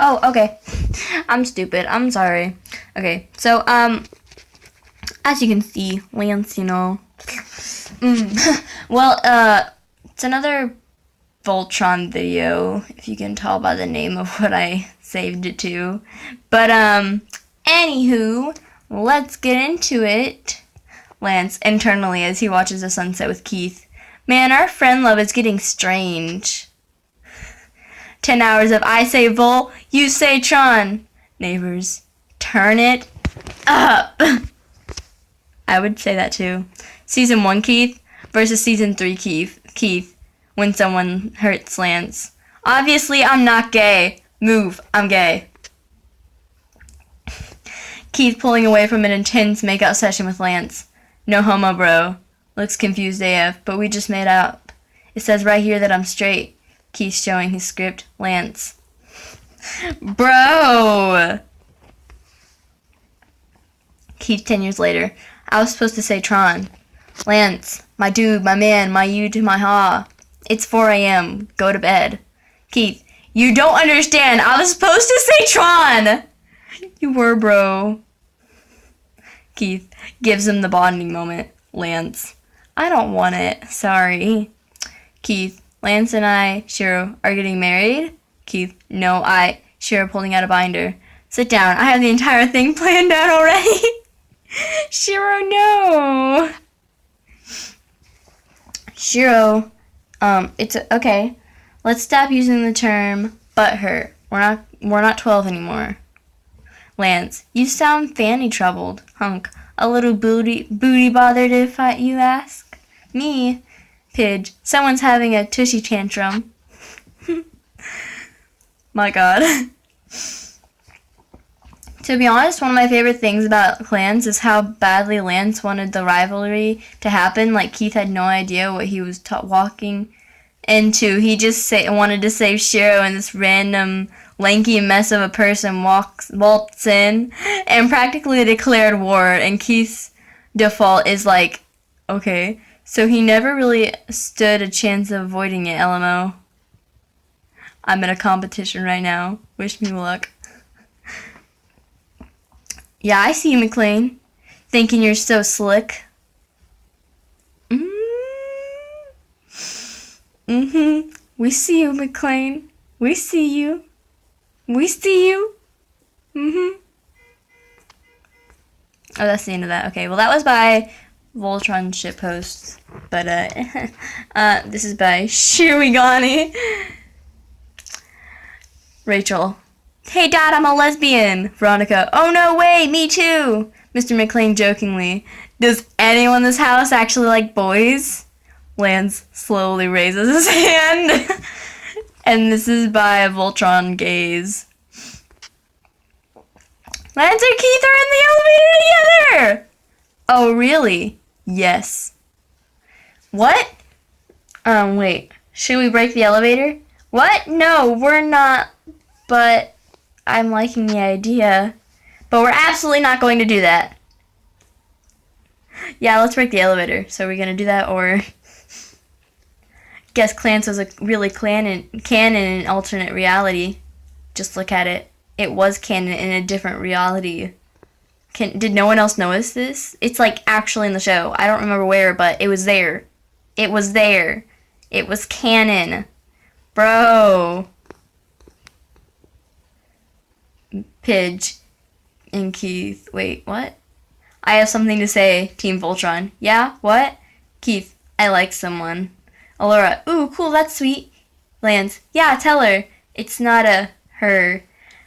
Oh, okay. I'm stupid. I'm sorry. Okay, so, as you can see, Lance, you know. Well, it's another Voltron video, if you can tell by the name of what I saved it to. But, anywho, let's get into it. Lance, internally, as he watches the sunset with Keith. Man, our friend love is getting strange. 10 hours of I say Vol, you say Tron. Neighbors, turn it up. I would say that too. Season 1 Keith versus Season 3 Keith, when someone hurts Lance. Obviously, I'm not gay. Move, I'm gay. Keith pulling away from an intense makeout session with Lance. No homo, bro. Looks confused AF, but we just made up. It says right here that I'm straight. Keith showing his script. Lance. Bro! Keith 10 years later. I was supposed to say Tron. Lance. My dude, my man, my you to my ha. It's 4 a.m. Go to bed. Keith. You don't understand. I was supposed to say Tron! You were, bro. Keith gives him the bonding moment. Lance. I don't want it. Sorry. Keith. Lance and I, Shiro, are getting married? Keith. No, Shiro pulling out a binder. Sit down. I have the entire thing planned out already. Shiro, no. Shiro, it's okay. Let's stop using the term butthurt. We're not 12 anymore. Lance, you sound fanny troubled. Hunk, a little booty bothered if you ask. Me, Pidge, someone's having a tushy tantrum. My God. To be honest, one of my favorite things about Klance is how badly Lance wanted the rivalry to happen. Like, Keith had no idea what he was walking into. He just wanted to save Shiro, and this random lanky mess of a person waltz in and practically declared war, and Keith's default is like, okay. So he never really stood a chance of avoiding it, LMO. I'm in a competition right now. Wish me luck. Yeah, I see you, McLean. Thinking you're so slick. We see you, McLean. We see you. We see you. Oh, that's the end of that. Okay, well, that was by Voltron shitposts. But, this is by Shuigani. Rachel. Hey, Dad, I'm a lesbian. Veronica. Oh, no way, me too. Mr. McLean jokingly. Does anyone in this house actually like boys? Lance slowly raises his hand. And this is by Voltron Gaze. Lance and Keith are in the elevator together! Oh, really? Yes. What? Wait. Should we break the elevator? What? No, we're not. But I'm liking the idea. But we're absolutely not going to do that. Yeah, let's break the elevator. So are we going to do that, or... Guess Klance was a really canon in alternate reality. Just look at it. It was canon in a different reality. Did no one else notice this? It's like actually in the show. I don't remember where, but it was there. It was there. It was canon. Bro. Pidge and Keith. Wait, what? I have something to say, Team Voltron. Yeah? What? Keith, I like someone. Allura, ooh, cool, that's sweet. Lance, yeah, tell her. It's not a her.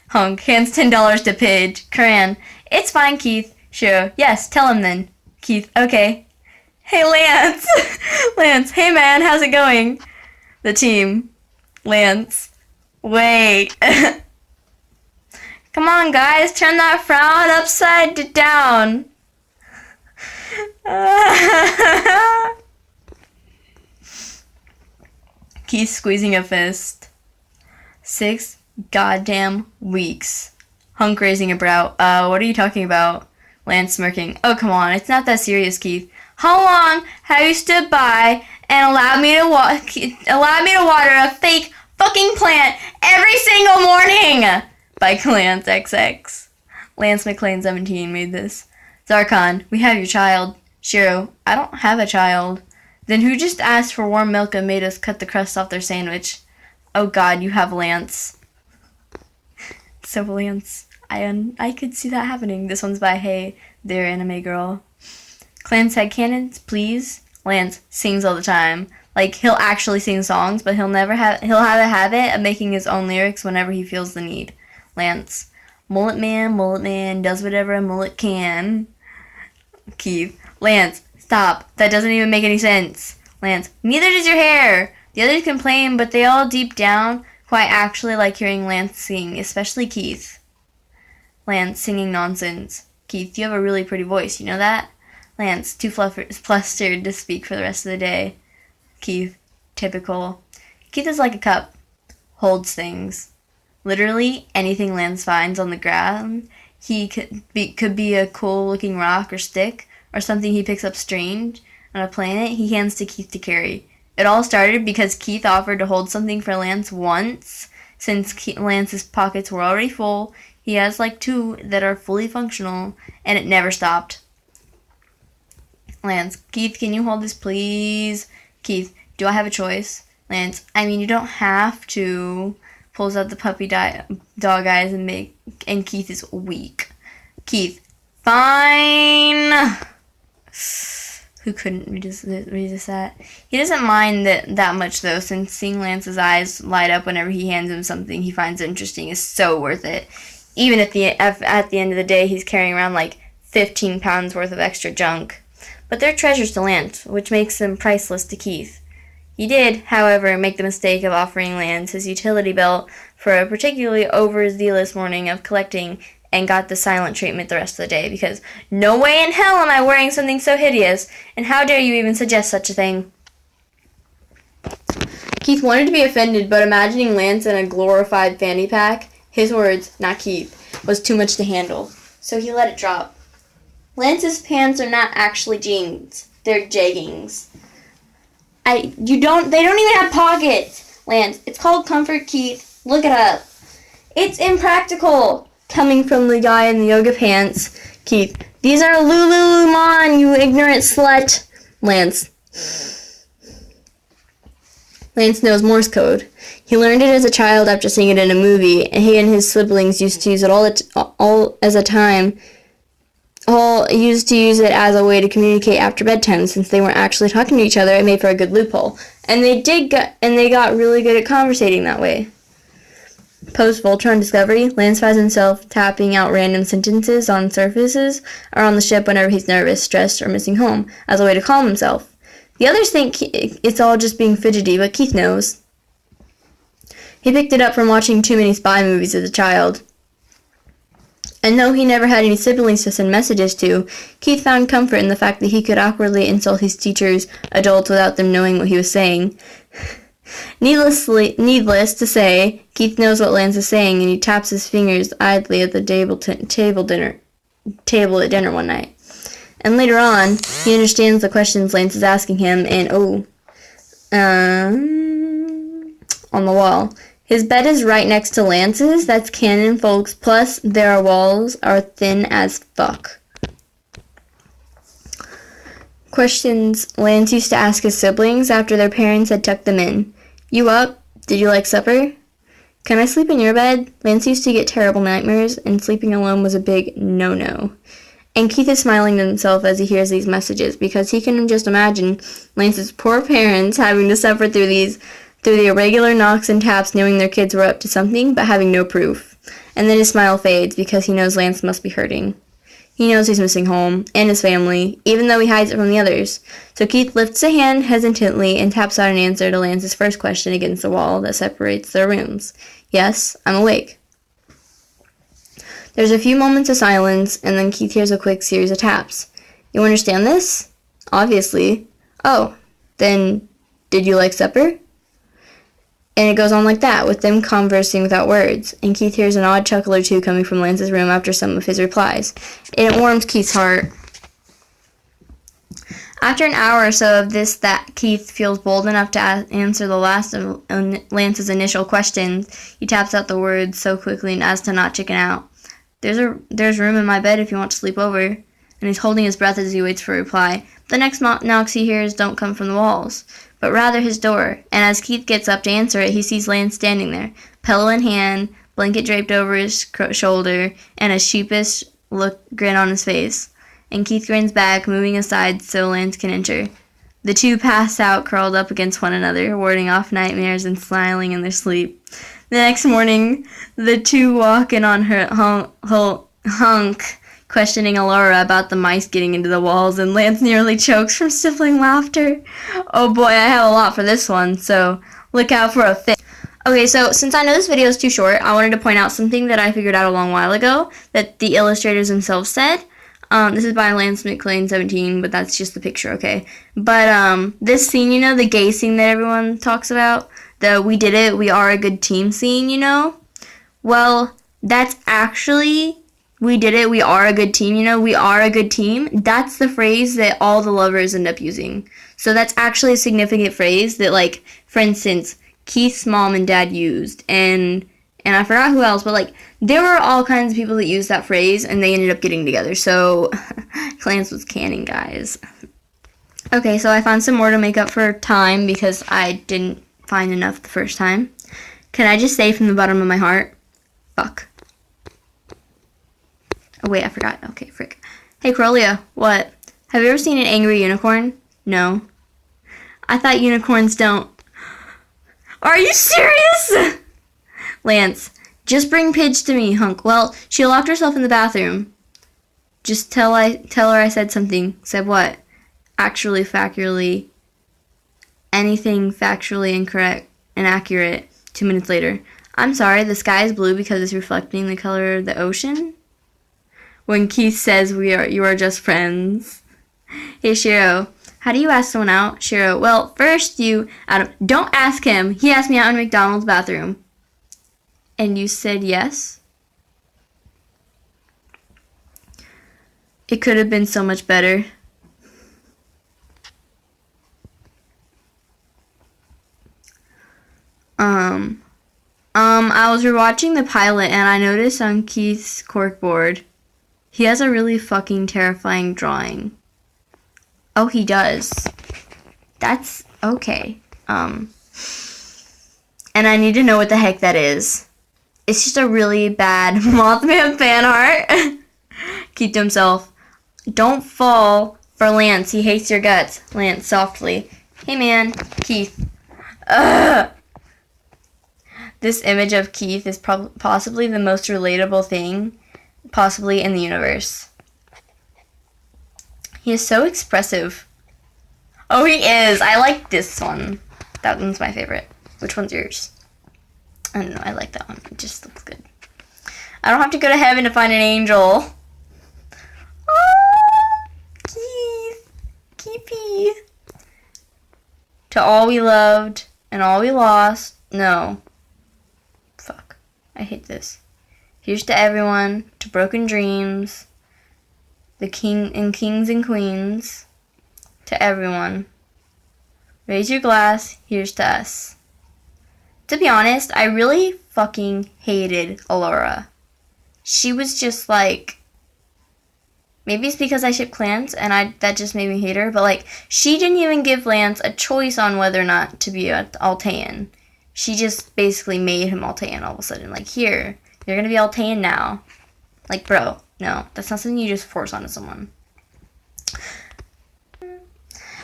Hunk, hands $10 to Pidge. Karan, it's fine, Keith. Sure, yes, tell him then. Keith, okay. Hey, Lance. Lance, hey, man, how's it going? The team. Lance, wait. Come on, guys, turn that frown upside down. Keith squeezing a fist. 6 goddamn weeks. Hunk raising a brow. What are you talking about? Lance smirking. Oh, come on, it's not that serious, Keith. How long have you stood by and allowed me to water a fake fucking plant every single morning? by Klance XX. Lance McLean 17 made this. Zarkon, we have your child. Shiro, I don't have a child. Then who just asked for warm milk and made us cut the crust off their sandwich? Oh God, you have Lance. So Lance, I could see that happening. This one's by Hey There Anime Girl. Klance Headcanons, please. Lance sings all the time. Like, he'll actually sing songs, but he'll have a habit of making his own lyrics whenever he feels the need. Lance, mullet man does whatever a mullet can. Keith, Lance, stop. That doesn't even make any sense. Lance, neither does your hair. The others complain, but they all deep down quite actually like hearing Lance sing, especially Keith. Lance, singing nonsense. Keith, you have a really pretty voice, you know that? Lance, too flustered to speak for the rest of the day. Keith, typical. Keith is like a cup. Holds things. Literally anything Lance finds on the ground. He could be a cool-looking rock or stick, or something he picks up strange on a planet he hands to Keith to carry. It all started because Keith offered to hold something for Lance once. Since Lance's pockets were already full, he has like 2 that are fully functional, and it never stopped. Lance, Keith, can you hold this, please? Keith, do I have a choice? Lance, I mean, you don't have to. Pulls out the puppy dog eyes and Keith is weak. Keith, fine. Who couldn't resist that? He doesn't mind that much, though, since seeing Lance's eyes light up whenever he hands him something he finds interesting is so worth it. Even at the end of the day, he's carrying around like 15 pounds worth of extra junk. But they're treasures to Lance, which makes them priceless to Keith. He did, however, make the mistake of offering Lance his utility belt for a particularly overzealous morning of collecting, and got the silent treatment the rest of the day, because no way in hell am I wearing something so hideous, and how dare you even suggest such a thing? Keith wanted to be offended, but imagining Lance in a glorified fanny pack, his words, not Keith, was too much to handle, so he let it drop. Lance's pants are not actually jeans, they're jeggings. They don't even have pockets! Lance, it's called comfort, Keith. Look it up. It's impractical! Coming from the guy in the yoga pants. Keith, these are Lululemon, you ignorant slut. Lance knows Morse code. He learned it as a child after seeing it in a movie, and he and his siblings used to use it used to use it as a way to communicate after bedtime. Since they weren't actually talking to each other, it made for a good loophole. And they got really good at conversating that way. Post-Voltron discovery, Lance finds himself tapping out random sentences on surfaces or on the ship whenever he's nervous, stressed, or missing home, as a way to calm himself. The others think it's all just being fidgety, but Keith knows. He picked it up from watching too many spy movies as a child. And though he never had any siblings to send messages to, Keith found comfort in the fact that he could awkwardly insult his teachers, adults, without them knowing what he was saying. Needless to say, Keith knows what Lance is saying, and he taps his fingers idly at the table at dinner one night. And later on, he understands the questions Lance is asking him, and on the wall. His bed is right next to Lance's. That's canon, folks. Plus, their walls are thin as fuck. Questions Lance used to ask his siblings after their parents had tucked them in. You up? Did you like supper? Can I sleep in your bed? Lance used to get terrible nightmares, and sleeping alone was a big no-no. And Keith is smiling to himself as he hears these messages, because he can just imagine Lance's poor parents having to suffer through the irregular knocks and taps, knowing their kids were up to something, but having no proof. And then his smile fades, because he knows Lance must be hurting. He knows he's missing home, and his family, even though he hides it from the others. So Keith lifts a hand hesitantly and taps out an answer to Lance's first question against the wall that separates their rooms. Yes, I'm awake. There's a few moments of silence, and then Keith hears a quick series of taps. You understand this? Obviously. Oh, then, did you like supper? And it goes on like that, with them conversing without words, and Keith hears an odd chuckle or two coming from Lance's room after some of his replies. And it warms Keith's heart. After an hour or so of this, that Keith feels bold enough to answer the last of Lance's initial questions. He taps out the words so quickly as to not chicken out. There's room in my bed if you want to sleep over. And he's holding his breath as he waits for a reply. The next knocks he hears don't come from the walls, but rather his door. And as Keith gets up to answer it, he sees Lance standing there, pillow in hand, blanket draped over his shoulder, and a sheepish grin on his face. And Keith grins back, moving aside so Lance can enter. The two pass out, curled up against one another, warding off nightmares and smiling in their sleep. The next morning, the two walk in on her Hunk, questioning Alora about the mice getting into the walls, and Lance nearly chokes from stifling laughter. Oh boy, I have a lot for this one, so look out for a fit. Okay, so since I know this video is too short, I wanted to point out something that I figured out a long while ago that the illustrators themselves said. This is by Lance McLean 17, but that's just the picture, okay? But this scene, you know, the gay scene that everyone talks about, the we did it, we are a good team scene, you know? Well, that's actually, we did it, we are a good team, you know? We are a good team. That's the phrase that all the lovers end up using. So that's actually a significant phrase that, like, for instance, Keith's mom and dad used, and I forgot who else, but, like, there were all kinds of people that used that phrase, and they ended up getting together, so Klance was canon, guys. Okay, so I found some more to make up for time, because I didn't find enough the first time. Can I just say from the bottom of my heart, fuck. Oh, wait, I forgot. Okay, frick. Hey, Corellia, what? Have you ever seen an angry unicorn? No. I thought unicorns don't. Are you serious? Lance, just bring Pidge to me, Hunk. Well, she locked herself in the bathroom. Just tell her I said something. Said what? Actually, factually, anything factually incorrect and accurate. 2 minutes later. I'm sorry, the sky is blue because it's reflecting the color of the ocean? When Keith says you are just friends. Hey, Shiro. How do you ask someone out? Shiro, well, first don't ask him. He asked me out in McDonald's bathroom. And you said yes? It could have been so much better. I was rewatching the pilot and I noticed on Keith's corkboard, he has a really fucking terrifying drawing. Oh, he does. That's okay. And I need to know what the heck that is. It's just a really bad Mothman fan art. Keith to himself. Don't fall for Lance. He hates your guts. Lance softly. Hey man, Keith. Ugh. This image of Keith is possibly the most relatable thing possibly in the universe. He is so expressive. Oh, he is. I like this one. That one's my favorite. Which one's yours? I don't know. I like that one. It just looks good. I don't have to go to heaven to find an angel. Oh, Keith. Keepy. To all we loved and all we lost. No. Fuck. I hate this. Here's to everyone. To broken dreams. The kings and queens. To everyone. Raise your glass. Here's to us. To be honest, I really fucking hated Alora. She was just like, maybe it's because I ship Klance and that just made me hate her, but like, she didn't even give Lance a choice on whether or not to be Altean. She just basically made him Altean all of a sudden. Like, here, you're gonna be Altean now. Like, bro, no, that's not something you just force onto someone.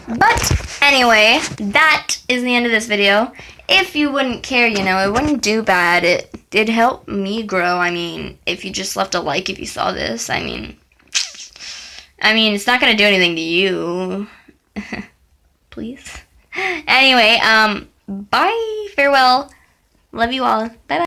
But anyway, that is the end of this video. If you wouldn't care, you know, it wouldn't do bad. It did help me grow. I mean, if you just left a like if you saw this, I mean, it's not gonna do anything to you. Please. Anyway, bye, farewell. Love you all. Bye bye.